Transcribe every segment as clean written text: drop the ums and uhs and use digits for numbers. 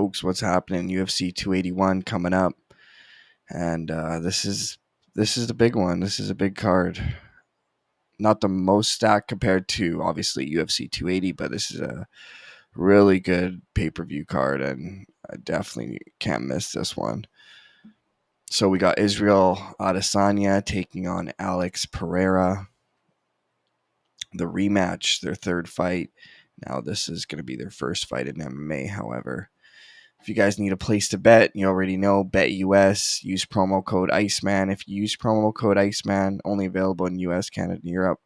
folks, what's happening? UFC 281 coming up, and this is the big one. This is a big card. Not the most stacked compared to obviously UFC 280, but this is a really good pay-per-view card, and I definitely can't miss this one. So we got Israel Adesanya taking on Alex Pereira. The rematch, their third fight. Now this is going to be their first fight in MMA, however. If you guys need a place to bet, you already know BetUS. Use promo code Iceman. If you use promo code Iceman, only available in US, Canada, and Europe.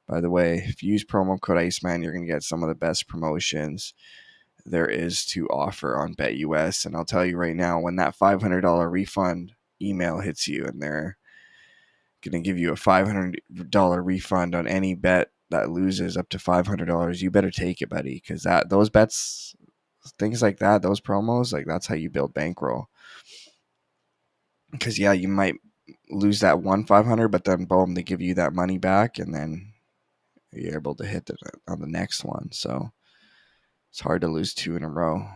By the way, if you use promo code Iceman, you're going to get some of the best promotions there is to offer on BetUS. And I'll tell you right now, when that $500 refund email hits you and they're going to give you a $500 refund on any bet that loses up to $500, you better take it, buddy, because those bets, things like that, those promos, like that's how you build bankroll. Because yeah, you might lose that one 500, but then boom, they give you that money back, and then you're able to hit on the next one. So it's hard to lose two in a row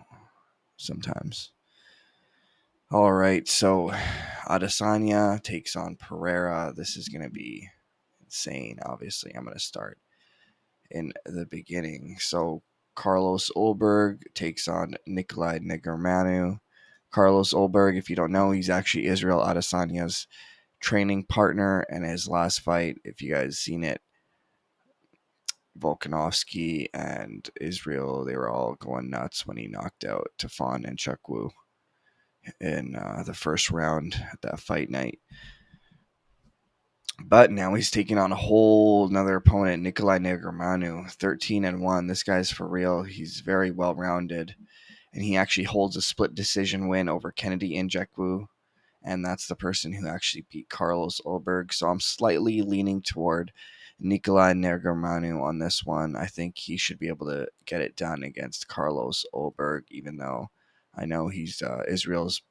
sometimes. All right, so Adesanya takes on Pereira. This is going to be insane. Obviously, I'm going to start in the beginning. So Carlos Ulberg takes on Nikolai Ngannou. Carlos Ulberg, if you don't know, he's actually Israel Adesanya's training partner, and his last fight, if you guys seen it, Volkanovski and Israel, they were all going nuts when he knocked out Tafon and SungWoo in the first round at that fight night. But now he's taking on a whole another opponent, Nikolai Ngannou, 13-1. This guy's for real. He's very well rounded, and he actually holds a split decision win over Kennedy Ngannou, and that's the person who actually beat Carlos Ulberg. So I'm slightly leaning toward Nikolai Ngannou on this one. I think he should be able to get it done against Carlos Ulberg, even though I know he's Israel's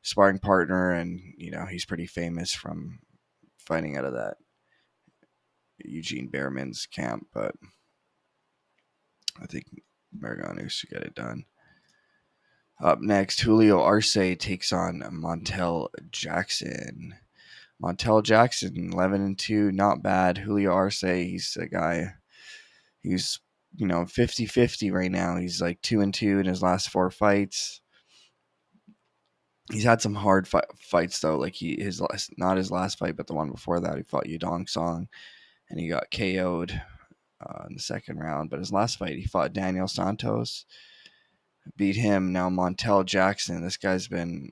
sparring partner, and he's pretty famous from fighting out of that Eugene Behrman's camp. But I think Ngannou should get it done. Up next, Julio Arcee takes on Montel Jackson. Montel Jackson, 11-2, not bad. Julio Arcee, he's a guy, he's 50-50 right now. He's like 2-2 in his last 4 fights. He's had some hard fights though, like not his last fight, but the one before that, he fought Yudong Song, and he got KO'd in the second round. But his last fight, he fought Daniel Santos, beat him. Now Montel Jackson, this guy's been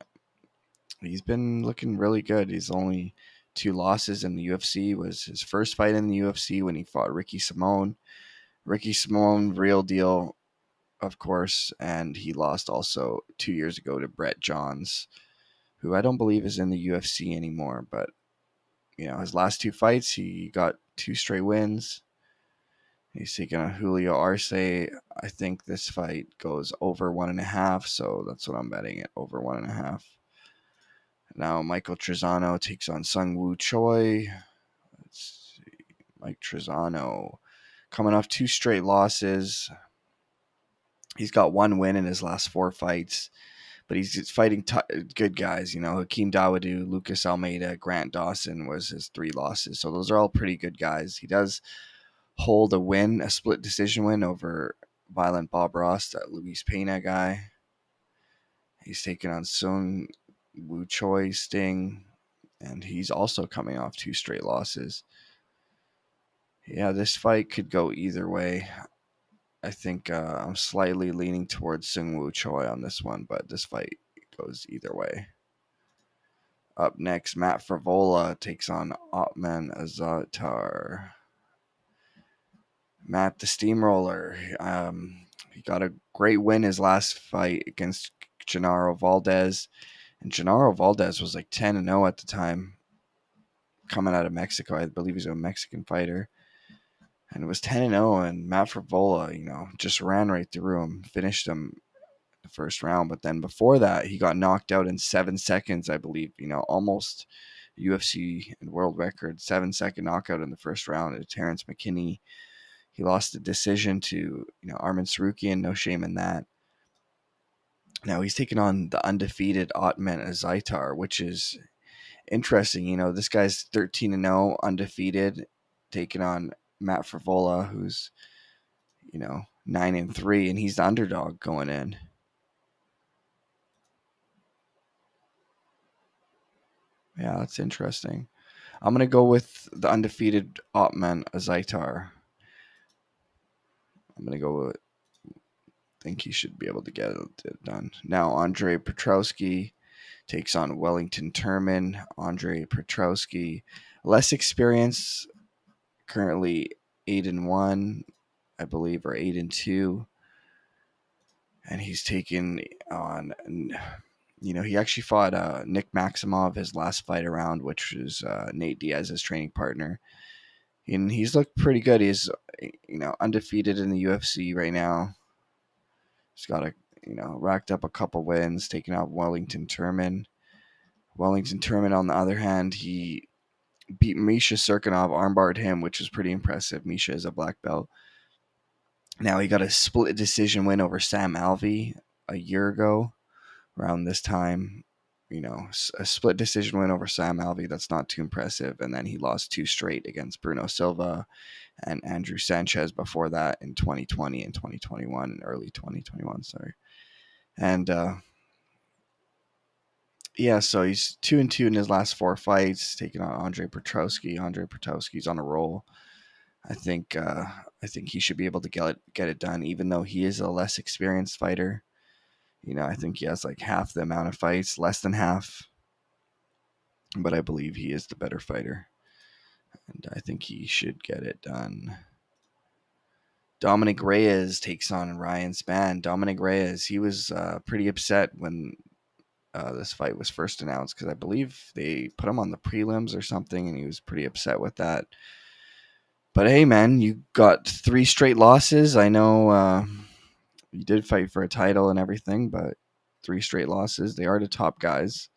looking really good. He's only 2 losses in the UFC. Was his first fight in the UFC when he fought Ricky Simone. Ricky Simone, real deal, of course, and he lost also 2 years ago to Brett Johns, who I don't believe is in the UFC anymore. But his last 2 fights, he got 2 straight wins. He's taking on Julio Arcee. I think this fight goes over 1.5, so that's what I'm betting it, over 1.5. Now Michael Trizano takes on SungWoo Choi. Let's see. Mike Trizano coming off 2 straight losses. He's got 1 win in his last 4 fights, but he's fighting good guys. Hakeem Dawodu, Lucas Almeida, Grant Dawson was his 3 losses. So those are all pretty good guys. He does hold a split decision win over Violent Bob Ross, that Luis Pena guy. He's taking on SungWoo Choi, Sting, and he's also coming off 2 straight losses. Yeah, this fight could go either way. I think I'm slightly leaning towards SungWoo Choi on this one, but this fight goes either way. Up next, Matt Frevola takes on Otman Azaitar. Matt the Steamroller. He got a great win his last fight against Genaro Valdez. And Genaro Valdez was like 10-0 at the time, coming out of Mexico. I believe he's a Mexican fighter. And it was 10-0, and Matt Frevola, just ran right through him, finished him the first round. But then before that, he got knocked out in 7 seconds, I believe. Almost UFC and world record, 7-second knockout in the first round to Terrence McKinney. He lost the decision to Arman Sarukian, no shame in that. Now he's taking on the undefeated Otman Azaitar, which is interesting. This guy's 13-0, undefeated, taking on Matt Frevola, who's 9-3, and he's the underdog going in. Yeah, that's interesting. I'm gonna go with the undefeated Otman Azaitar. I'm gonna go with. Think he should be able to get it done. Now Andre Petrowski takes on Wellington Turman. Andre Petrowski, less experience, currently 8-1, I believe, or 8-2, and he's taken on. He actually fought Nick Maximov his last fight around, which was Nate Diaz's training partner, and he's looked pretty good. He's undefeated in the UFC right now. He's got racked up a couple wins, taking out Wellington Turman. Wellington Turman, on the other hand, he beat Misha Serkinov, armbarred him, which was pretty impressive. Misha is a black belt. Now he got a split decision win over Sam Alvey a year ago, around this time. A split decision win over Sam Alvey, that's not too impressive. And then he lost 2 straight against Bruno Silva and Andrew Sanchez before that in 2020 and 2021, early 2021, sorry. And yeah, so he's 2-2 in his last 4 fights, taking on Andre Petrowski. Andre Petrowski's on a roll. I think he should be able to get it done, even though he is a less experienced fighter. I think he has like half the amount of fights, less than half. But I believe he is the better fighter, and I think he should get it done. Dominic Reyes takes on Ryan Spann. Dominic Reyes, he was pretty upset when this fight was first announced, because I believe they put him on the prelims or something, and he was pretty upset with that. But hey, man, you got 3 straight losses. I know you did fight for a title and everything, but 3 straight losses. They are the top guys,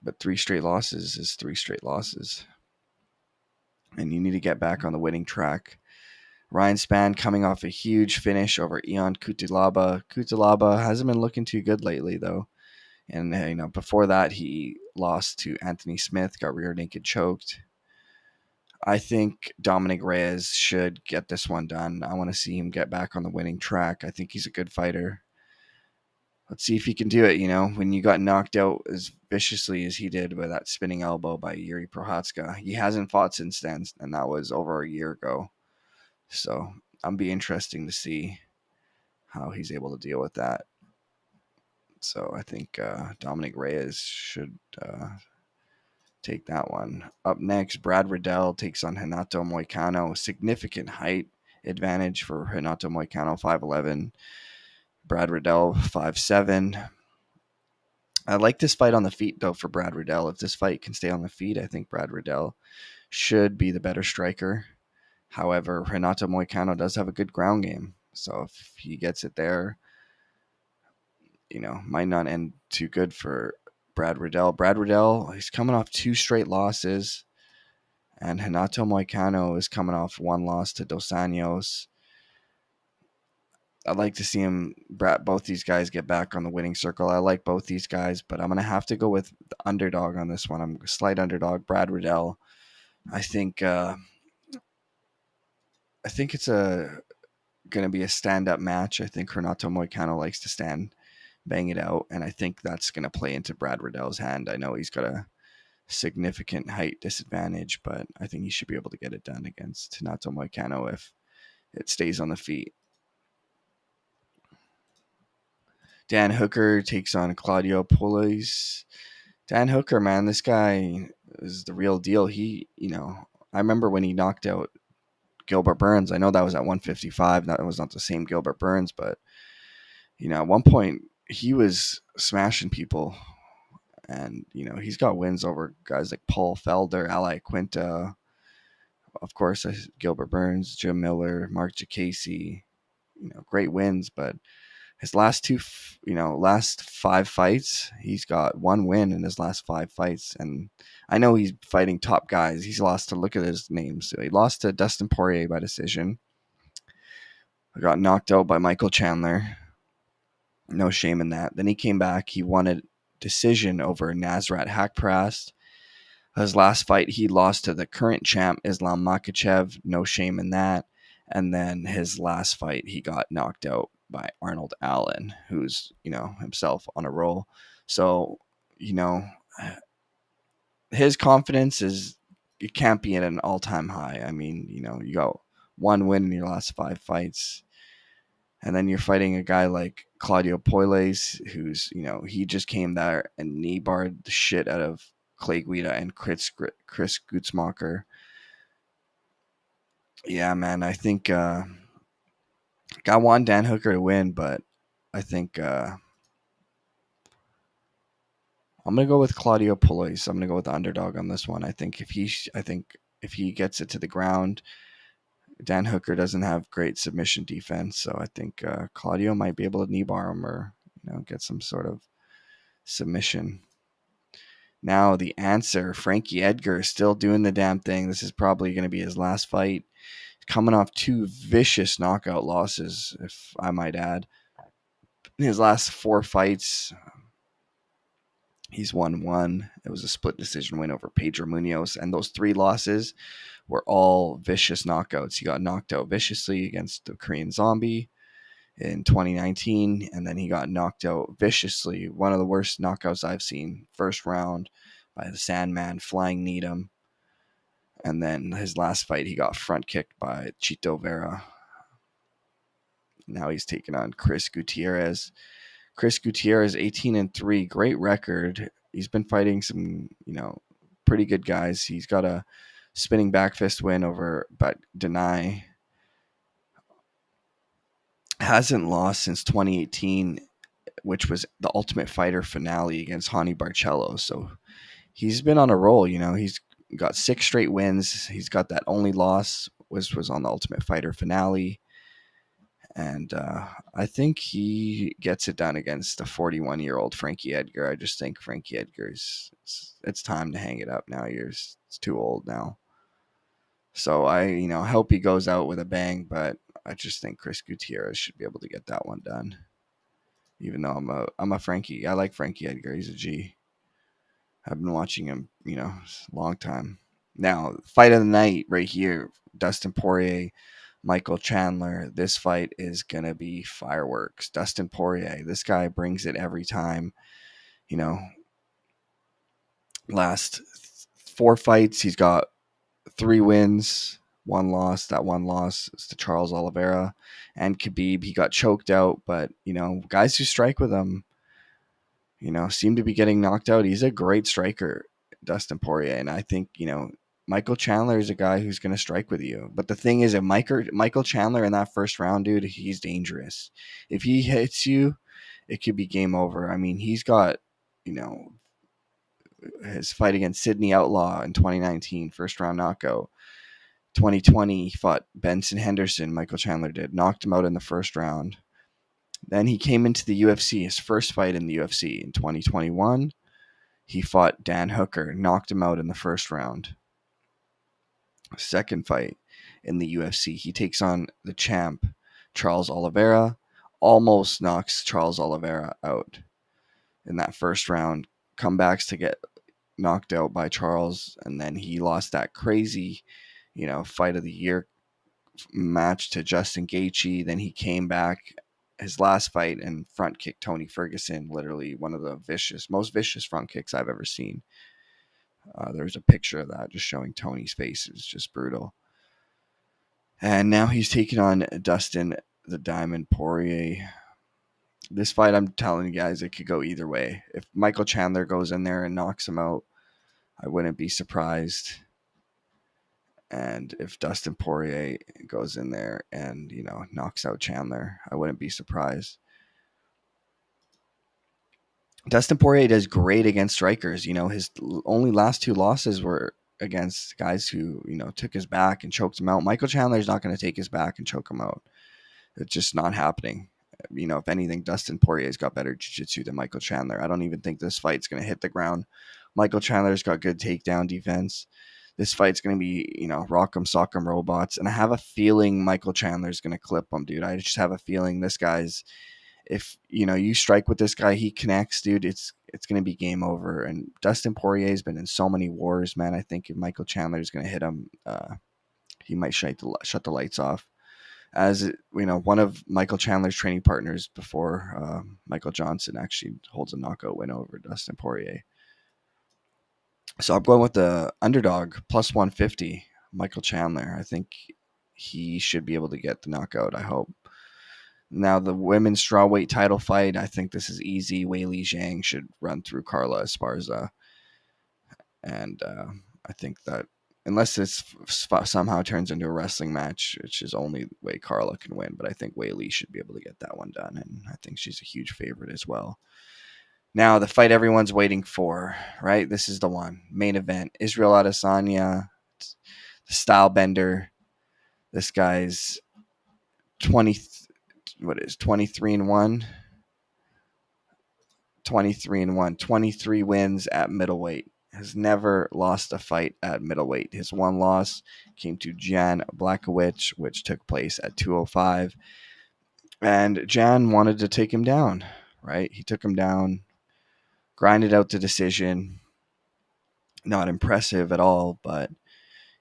but 3 straight losses is 3 straight losses, and you need to get back on the winning track. Ryan Spann coming off a huge finish over Ion Cutelaba. Cutelaba hasn't been looking too good lately, though. And before that, he lost to Anthony Smith, got rear naked choked. I think Dominic Reyes should get this one done. I want to see him get back on the winning track. I think he's a good fighter. Let's see if he can do it. When you got knocked out as viciously as he did with that spinning elbow by Yuri Prochazka, he hasn't fought since then, and that was over a year ago. So I'm be interesting to see how he's able to deal with that. So I think Dominic Reyes should take that one. Up next, Brad Riddell takes on Renato Moicano. Significant height advantage for Renato Moicano, 5'11". Brad Riddell, 5'7". I like this fight on the feet, though, for Brad Riddell. If this fight can stay on the feet, I think Brad Riddell should be the better striker. However, Renato Moicano does have a good ground game. So if he gets it there, might not end too good for Brad Riddell. Brad Riddell, he's coming off 2 straight losses. And Renato Moicano is coming off 1 loss to Dos Anjos. I'd like to see both these guys get back on the winning circle. I like both these guys, but I'm going to have to go with the underdog on this one. I'm a slight underdog, Brad Riddell. I think it's going to be a stand-up match. I think Renato Moicano likes to bang it out, and I think that's going to play into Brad Riddell's hand. I know he's got a significant height disadvantage, but I think he should be able to get it done against Renato Moicano if it stays on the feet. Dan Hooker takes on Claudio Poleas. Dan Hooker, man, this guy is the real deal. I remember when he knocked out Gilbert Burns. I know that was at 155. That was not the same Gilbert Burns, but at one point he was smashing people, and he's got wins over guys like Paul Felder, Ali Quinta, of course, Gilbert Burns, Jim Miller, Mark Jacasey. Great wins, but his last 5 fights, he's got 1 win in his last 5 fights. And I know he's fighting top guys. He's lost to, look at his names. So he lost to Dustin Poirier by decision. Got knocked out by Michael Chandler. No shame in that. Then he came back. He won a decision over Nasrat Hakparast. His last fight, he lost to the current champ, Islam Makhachev. No shame in that. And then his last fight, he got knocked out by Arnold Allen, who's, himself on a roll. So, you know, his confidence it can't be at an all-time high. I mean, you got one win in your last 5 fights. And then you're fighting a guy like Claudio Poleas, who's, he just came there and knee barred the shit out of Clay Guida and Chris Gutzmacher. Yeah, man, I think I want Dan Hooker to win, but I think I'm gonna go with Claudio Poleas. I'm gonna go with the underdog on this one. I think if he gets it to the ground, Dan Hooker doesn't have great submission defense, so I think Claudio might be able to knee bar him or get some sort of submission. Now the answer, Frankie Edgar, still doing the damn thing. This is probably going to be his last fight. Coming off 2 vicious knockout losses, if I might add. In his last 4 fights, he's won 1. It was a split decision win over Pedro Munoz, and those 3 losses were all vicious knockouts. He got knocked out viciously against the Korean Zombie in 2019, and then he got knocked out viciously. One of the worst knockouts I've seen. First round by the Sandman, flying kneed him. And then his last fight, he got front kicked by Chito Vera. Now he's taking on Chris Gutierrez. Chris Gutierrez, 18-3, great record. He's been fighting some, pretty good guys. He's got a spinning back fist win over but Denai. Hasn't lost since 2018, which was the Ultimate Fighter finale against Hani Barcelo. So he's been on a roll. He's got 6 straight wins. He's got that only loss was on the Ultimate Fighter finale. And I think he gets it done against the 41-year-old Frankie Edgar. I just think Frankie Edgar's it's time to hang it up now. It's too old now. So I hope he goes out with a bang, but I just think Chris Gutierrez should be able to get that one done. Even though I'm a Frankie. I like Frankie Edgar. He's a G. I've been watching him, a long time. Now, fight of the night right here. Dustin Poirier, Michael Chandler. This fight is going to be fireworks. Dustin Poirier, this guy brings it every time. Last 4 fights, he's got 3 wins, 1 loss. That 1 loss is to Charles Oliveira and Khabib. He got choked out, but, guys who strike with him, seem to be getting knocked out. He's a great striker, Dustin Poirier. And I think, Michael Chandler is a guy who's going to strike with you. But the thing is, if Michael Chandler in that first round, dude, he's dangerous. If he hits you, it could be game over. I mean, he's got, his fight against Sidney Outlaw in 2019, first round knockout. 2020, he fought Benson Henderson, Michael Chandler did, knocked him out in the first round. Then he came into the UFC, his first fight in the UFC in 2021. He fought Dan Hooker, knocked him out in the first round. Second fight in the UFC, he takes on the champ, Charles Oliveira, almost knocks Charles Oliveira out in that first round. Comebacks to get knocked out by Charles, and then he lost that crazy, fight of the year match to Justin Gaethje. Then he came back his last fight and front kicked Tony Ferguson, literally one of the most vicious front kicks I've ever seen. There's a picture of that just showing Tony's face. It was just brutal. And now he's taking on Dustin the Diamond Poirier. This fight, I'm telling you guys, it could go either way. If Michael Chandler goes in there and knocks him out, I wouldn't be surprised. And if Dustin Poirier goes in there and, knocks out Chandler, I wouldn't be surprised. Dustin Poirier does great against strikers. His only last 2 losses were against guys who, took his back and choked him out. Michael Chandler is not going to take his back and choke him out. It's just not happening. If anything, Dustin Poirier's got better jiu-jitsu than Michael Chandler. I don't even think this fight's going to hit the ground. Michael Chandler's got good takedown defense. This fight's going to be, rock'em sock'em robots. And I have a feeling Michael Chandler's going to clip him, dude. I just have a feeling this guy's if you strike with this guy, he connects, dude. It's gonna be game over. And Dustin Poirier has been in so many wars, man. I think if Michael Chandler is gonna hit him, he might shut the lights off. As one of Michael Chandler's training partners before, Michael Johnson, actually holds a knockout win over Dustin Poirier. So I'm going with the underdog plus 150, Michael Chandler. I think he should be able to get the knockout. I hope. Now the women's strawweight title fight, I think this is easy. Weili Zhang should run through Carla Esparza, and I think that unless this somehow turns into a wrestling match, which is the only way Carla can win, but I think Weili should be able to get that one done, and I think she's a huge favorite as well. Now the fight everyone's waiting for, right? This is the one main event: Israel Adesanya, the style bender. This guy's 20. What is 23-1? 23-1, 23 wins at middleweight. Has never lost a fight at middleweight. His one loss came to Jan Blachowicz, which took place at 205. And Jan wanted to take him down, right? He took him down, grinded out the decision. Not impressive at all, but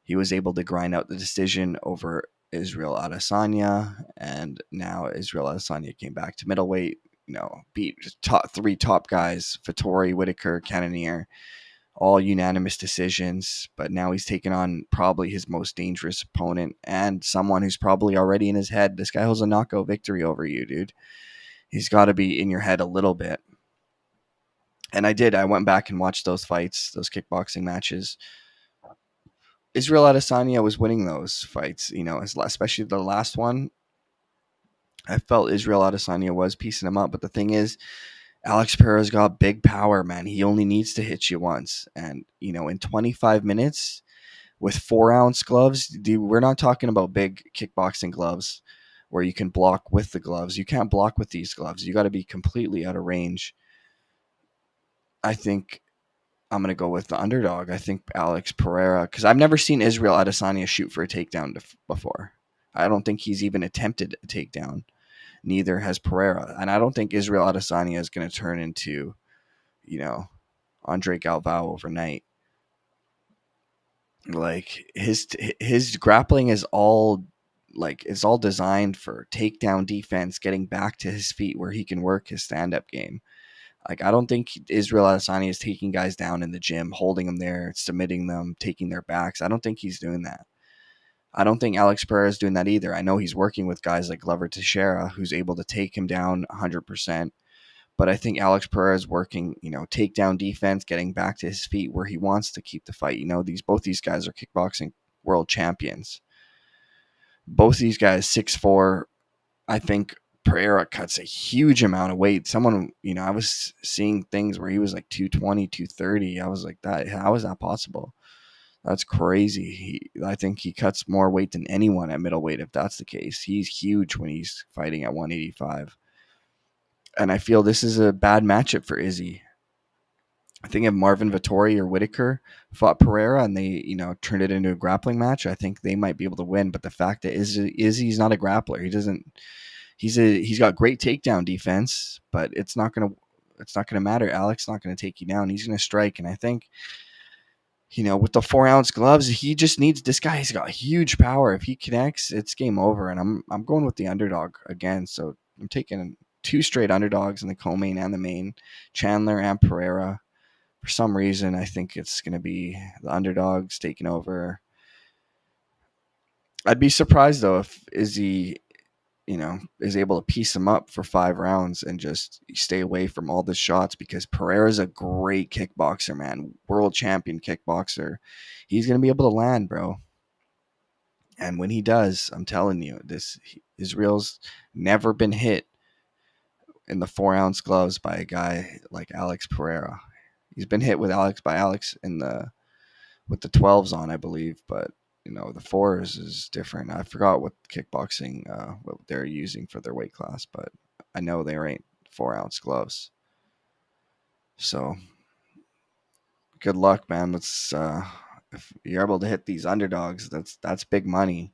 he was able to grind out the decision over Israel Adesanya. And now Israel Adesanya came back to middleweight, beat three top guys: Vettori, Whitaker, Cannonier, all unanimous decisions. But now he's taken on probably his most dangerous opponent and someone who's probably already in his head. This guy holds a knockout victory over you, dude. He's got to be in your head a little bit. And I went back and watched those fights, those kickboxing matches. Israel Adesanya was winning those fights, especially the last one. I felt Israel Adesanya was piecing him up. But the thing is, Alex Pereira's got big power, man. He only needs to hit you once. And, in 25 minutes with 4-ounce gloves, dude, we're not talking about big kickboxing gloves where you can block with the gloves. You can't block with these gloves. You got to be completely out of range. I think I'm going to go with the underdog. I think Alex Pereira, because I've never seen Israel Adesanya shoot for a takedown before. I don't think he's even attempted a takedown. Neither has Pereira. And I don't think Israel Adesanya is going to turn into, Andre Galvao overnight. Like his grappling is all it's all designed for takedown defense, getting back to his feet where he can work his stand-up game. Like, I don't think Israel Adesanya is taking guys down in the gym, holding them there, submitting them, taking their backs. I don't think he's doing that. I don't think Alex Pereira is doing that either. I know he's working with guys like Glover Teixeira, who's able to take him down 100%. But I think Alex Pereira is working, takedown defense, getting back to his feet where he wants to keep the fight. Both these guys are kickboxing world champions. Both these guys, 6'4". I think Pereira cuts a huge amount of weight. Someone, I was seeing things where he was like 220, 230. I was like, how is that possible? That's crazy. I think he cuts more weight than anyone at middleweight if that's the case. He's huge when he's fighting at 185. And I feel this is a bad matchup for Izzy. I think if Marvin Vettori or Whitaker fought Pereira and they, turned it into a grappling match, I think they might be able to win. But the fact that Izzy's not a grappler. He's got great takedown defense, but it's not gonna matter. Alex not gonna take you down. He's gonna strike, and I think, with the 4-ounce gloves, he just needs this guy. He's got huge power. If he connects, it's game over. And I'm going with the underdog again. So I'm taking 2 straight underdogs in the co-main and the main, Chandler and Pereira. For some reason, I think it's going to be the underdogs taking over. I'd be surprised, though, if Izzy, is able to piece him up for 5 rounds and just stay away from all the shots, because Pereira's a great kickboxer, man. World champion kickboxer. He's going to be able to land, bro. And when he does, I'm telling you, Israel's never been hit in the 4-ounce gloves by a guy like Alex Pereira. He's been hit with Alex with the 12s on, I believe, but the 4s is different. I forgot what kickboxing what they're using for their weight class, but I know there ain't 4-ounce gloves. So good luck, man. Let's if you're able to hit these underdogs, that's big money.